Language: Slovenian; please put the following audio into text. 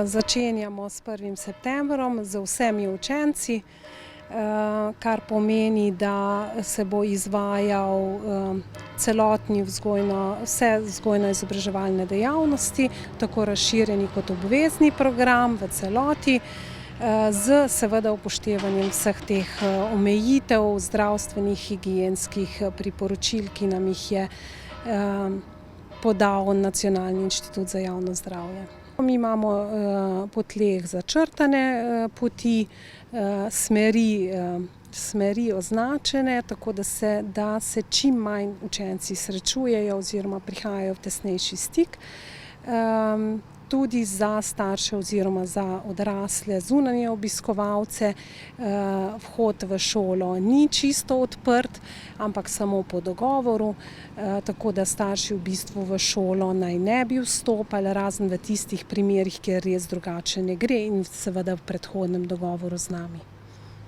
Začenjamo s 1. septembrom z vsemi učenci, kar pomeni, da se bo izvajal celotni vse vzgojno-izobraževalne dejavnosti, tako razširjeni kot obvezni program v celoti, z seveda upoštevanjem vseh teh omejitev, zdravstvenih, higienskih priporočil, ki nam jih je podal Nacionalni inštitut za javno zdravje. Mi imamo po tleh začrtane poti, smeri označene, tako da se čim manj učenci srečujejo oziroma prihajajo v tesnejši stik. Tudi za starše oziroma za odrasle zunanje obiskovalce vhod v šolo ni čisto odprt, ampak samo po dogovoru, tako da starši v bistvu v šolo naj ne bi vstopali, razen v tistih primerih, kjer res drugače ne gre in seveda v predhodnem dogovoru z nami.